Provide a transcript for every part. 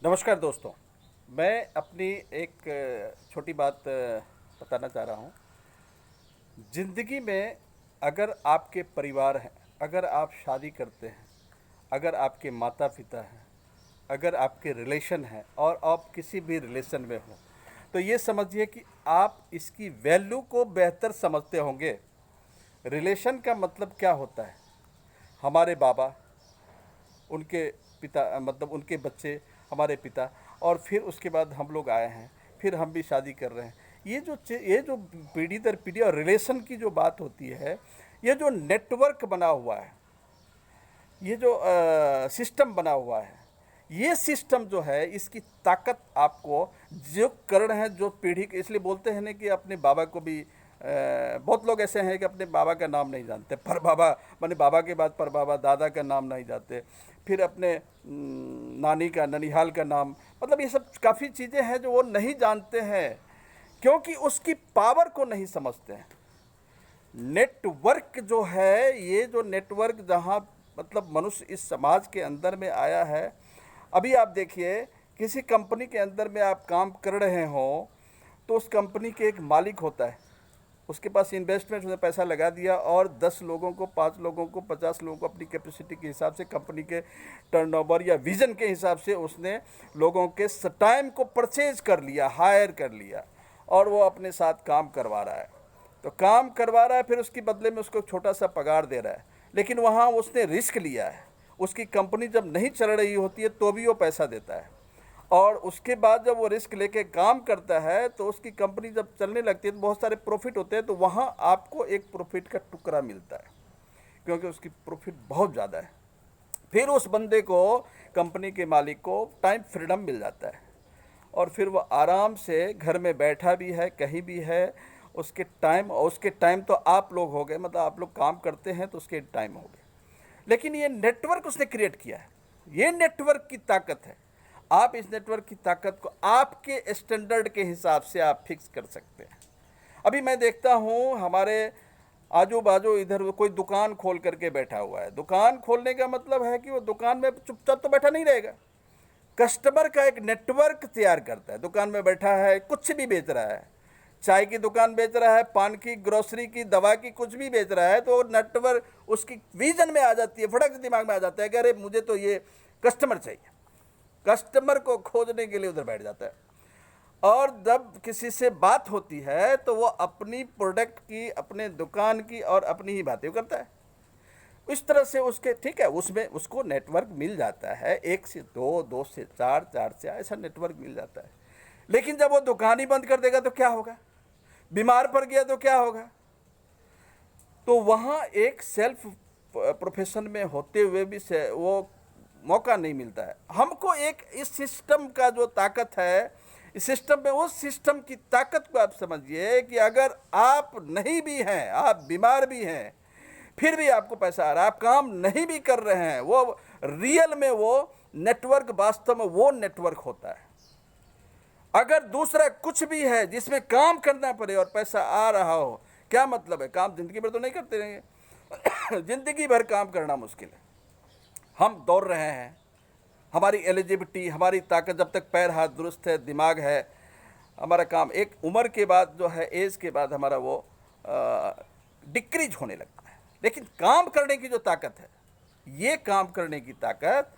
नमस्कार दोस्तों। मैं अपनी एक छोटी बात बताना चाह रहा हूँ। ज़िंदगी में अगर आपके परिवार हैं, अगर आप शादी करते हैं, अगर आपके माता पिता हैं, अगर आपके रिलेशन हैं और आप किसी भी रिलेशन में हो, तो ये समझिए कि आप इसकी वैल्यू को बेहतर समझते होंगे। रिलेशन का मतलब क्या होता है? हमारे बाबा, उनके पिता, मतलब उनके बच्चे, हमारे पिता, और फिर उसके बाद हम लोग आए हैं, फिर हम भी शादी कर रहे हैं। ये जो पीढ़ी दर पीढ़ी और रिलेशन की जो बात होती है, ये जो नेटवर्क बना हुआ है, ये जो सिस्टम बना हुआ है, ये सिस्टम जो है, इसकी ताकत आपको जो करण है, जो पीढ़ी के, इसलिए बोलते हैं ना कि अपने बाबा को भी बहुत लोग ऐसे हैं कि अपने बाबा का नाम नहीं जानते, पर बाबा माने बाबा के बाद पर बाबा, दादा का नाम नहीं जानते, फिर अपने नानी का, ननिहाल का नाम, मतलब ये सब काफ़ी चीज़ें हैं जो वो नहीं जानते हैं, क्योंकि उसकी पावर को नहीं समझते हैं। नेटवर्क जो है, ये जो नेटवर्क जहाँ मतलब मनुष्य इस समाज के अंदर में आया है। अभी आप देखिए, किसी कंपनी के अंदर में आप काम कर रहे हो, तो उस कंपनी के एक मालिक होता है, उसके पास इन्वेस्टमेंट, उसने पैसा लगा दिया और 10 लोगों को, 5 लोगों को, 50 लोगों को अपनी कैपेसिटी के हिसाब से, कंपनी के टर्नओवर या विज़न के हिसाब से उसने लोगों के टाइम को परचेज कर लिया, हायर कर लिया, और वो अपने साथ काम करवा रहा है। तो काम करवा रहा है, फिर उसके बदले में उसको छोटा सा पगार दे रहा है, लेकिन वहाँ उसने रिस्क लिया है। उसकी कंपनी जब नहीं चल रही होती है तो भी वो पैसा देता है, और उसके बाद जब वो रिस्क लेके काम करता है तो उसकी कंपनी जब चलने लगती है तो बहुत सारे प्रॉफिट होते हैं, तो वहाँ आपको एक प्रॉफिट का टुकड़ा मिलता है, क्योंकि उसकी प्रॉफिट बहुत ज़्यादा है। फिर उस बंदे को, कंपनी के मालिक को टाइम फ्रीडम मिल जाता है, और फिर वो आराम से घर में बैठा भी है, कहीं भी है, उसके टाइम, और उसके टाइम तो आप लोग हो गए, मतलब आप लोग काम करते हैं तो उसके टाइम हो गए। लेकिन ये नेटवर्क उसने क्रिएट किया है, ये नेटवर्क की ताकत है। आप इस नेटवर्क की ताकत को आपके स्टैंडर्ड के हिसाब से आप फिक्स कर सकते हैं। अभी मैं देखता हूँ हमारे आजू बाजू इधर कोई दुकान खोल करके बैठा हुआ है। दुकान खोलने का मतलब है कि वो दुकान में चुपचाप तो बैठा नहीं रहेगा, कस्टमर का एक नेटवर्क तैयार करता है। दुकान में बैठा है, कुछ भी बेच रहा है, चाय की दुकान बेच रहा है, पान की, ग्रोसरी की, दवा की, कुछ भी बेच रहा है, तो नेटवर्क उसकी विजन में आ जाती है, फटक से दिमाग में आ जाता है कि अरे मुझे तो ये कस्टमर चाहिए। कस्टमर को खोजने के लिए उधर बैठ जाता है, और जब किसी से बात होती है तो वो अपनी प्रोडक्ट की, अपने दुकान की और अपनी ही बातें करता है। इस तरह से उसके, ठीक है, उसमें उसको नेटवर्क मिल जाता है, 1 से 2, 2 से 4, 4 से ऐसा नेटवर्क मिल जाता है। लेकिन जब वो दुकान ही बंद कर देगा तो क्या होगा? बीमार पड़ गया तो क्या होगा? तो वहाँ एक सेल्फ प्रोफेशन में होते हुए भी से वो मौका नहीं मिलता है हमको। एक इस सिस्टम का जो ताकत है, इस सिस्टम में, उस सिस्टम की ताकत को आप समझिए कि अगर आप नहीं भी हैं, आप बीमार भी हैं, फिर भी आपको पैसा आ रहा है, आप काम नहीं भी कर रहे हैं, वो रियल में वो नेटवर्क, वास्तव में वो नेटवर्क होता है। अगर दूसरा कुछ भी है जिसमें काम करना पड़े और पैसा आ रहा हो, क्या मतलब है? काम जिंदगी भर तो नहीं करते रहेंगे। जिंदगी भर काम करना मुश्किल है। हम दौड़ रहे हैं, हमारी एलिजिबिलिटी, हमारी ताकत, जब तक पैर हाथ दुरुस्त है, दिमाग है, हमारा काम एक उम्र के बाद जो है, एज के बाद हमारा वो डिक्रीज होने लगता है। लेकिन काम करने की जो ताकत है, ये काम करने की ताकत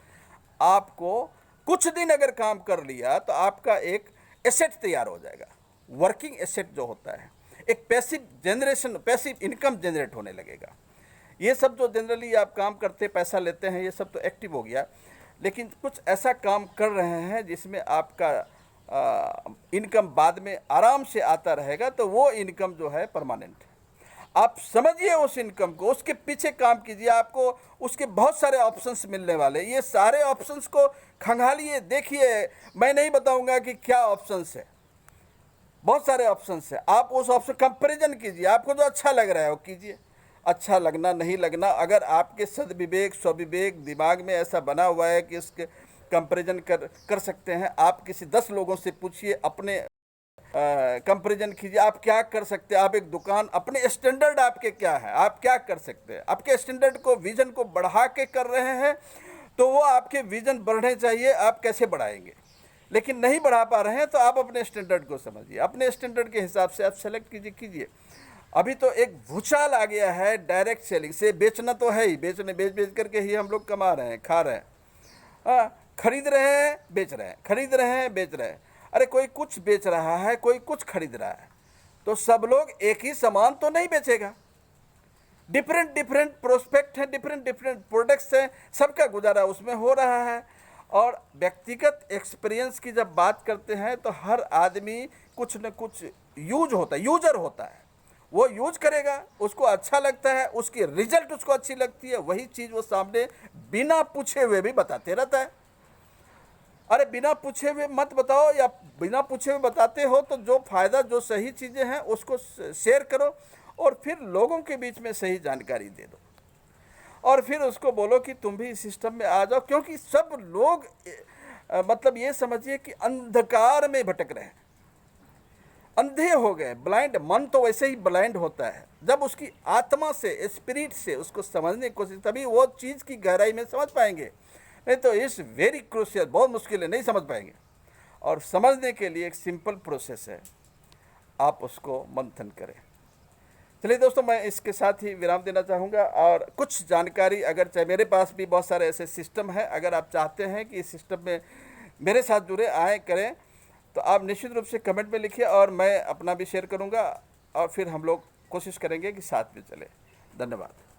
आपको, कुछ दिन अगर काम कर लिया तो आपका एक एसेट तैयार हो जाएगा। वर्किंग एसेट जो होता है, एक passive generation, passive income generate होने लगेगा। ये सब जो जनरली आप काम करते पैसा लेते हैं, ये सब तो एक्टिव हो गया, लेकिन कुछ ऐसा काम कर रहे हैं जिसमें आपका इनकम बाद में आराम से आता रहेगा, तो वो इनकम जो है परमानेंट है। आप समझिए उस इनकम को, उसके पीछे काम कीजिए, आपको उसके बहुत सारे ऑप्शंस मिलने वाले। ये सारे ऑप्शंस को खंगालिए, देखिए। मैं नहीं बताऊंगा कि क्या ऑप्शंस है, बहुत सारे ऑप्शंस है। आप उस ऑप्शन कंपैरिजन कीजिए, आपको जो अच्छा लग रहा है वो कीजिए। अच्छा लगना, नहीं लगना, अगर आपके सद्विवेक, स्वविवेक, दिमाग में ऐसा बना हुआ है कि इसके कंपैरिजन कर सकते हैं, आप किसी 10 लोगों से पूछिए, अपने कंपैरिजन कीजिए, आप क्या कर सकते हैं। आप एक दुकान, अपने स्टैंडर्ड आपके क्या है, आप क्या कर सकते हैं, आपके स्टैंडर्ड को, विजन को बढ़ा के कर रहे हैं, तो वो आपके विजन बढ़ने चाहिए, आप कैसे बढ़ाएंगे? लेकिन नहीं बढ़ा पा रहे हैं तो आप अपने स्टैंडर्ड को समझिए, अपने स्टैंडर्ड के हिसाब से आप सेलेक्ट कीजिए। अभी तो एक भूचाल आ गया है डायरेक्ट सेलिंग से, बेचना तो है ही, बेच करके ही हम लोग कमा रहे हैं, खा रहे हैं, खरीद रहे हैं बेच रहे हैं, खरीद रहे हैं बेच रहे हैं। अरे कोई कुछ बेच रहा है, कोई कुछ खरीद रहा है, तो सब लोग एक ही सामान तो नहीं बेचेगा। डिफरेंट डिफरेंट प्रोस्पेक्ट हैं, डिफरेंट डिफरेंट प्रोडक्ट्स हैं, सबका गुजारा उसमें हो रहा है। और व्यक्तिगत एक्सपीरियंस की जब बात करते हैं तो हर आदमी कुछ न कुछ यूज होता है, यूजर होता है, वो यूज करेगा, उसको अच्छा लगता है, उसकी रिजल्ट उसको अच्छी लगती है, वही चीज़ वो सामने बिना पूछे हुए भी बताते रहता है। अरे बिना पूछे हुए मत बताओ, या बिना पूछे हुए बताते हो तो जो फ़ायदा, जो सही चीज़ें हैं उसको शेयर करो, और फिर लोगों के बीच में सही जानकारी दे दो, और फिर उसको बोलो कि तुम भी इस सिस्टम में आ जाओ। क्योंकि सब लोग मतलब ये समझिए कि अंधकार में भटक रहे हैं, अंधे हो गए, ब्लाइंड। मन तो वैसे ही ब्लाइंड होता है, जब उसकी आत्मा से, स्पिरिट से उसको समझने की कोशिश, तभी वो चीज़ की गहराई में समझ पाएंगे, नहीं तो इस वेरी क्रूशियल, बहुत मुश्किल है, नहीं समझ पाएंगे। और समझने के लिए एक सिंपल प्रोसेस है, आप उसको मंथन करें। चलिए दोस्तों, मैं इसके साथ ही विराम देना चाहूँगा। और कुछ जानकारी अगर चाहे, मेरे पास भी बहुत सारे ऐसे सिस्टम हैं, अगर आप चाहते हैं कि इस सिस्टम में मेरे साथ जुड़े, आए, करें, तो आप निश्चित रूप से कमेंट में लिखिए, और मैं अपना भी शेयर करूँगा, और फिर हम लोग कोशिश करेंगे कि साथ में चले। धन्यवाद।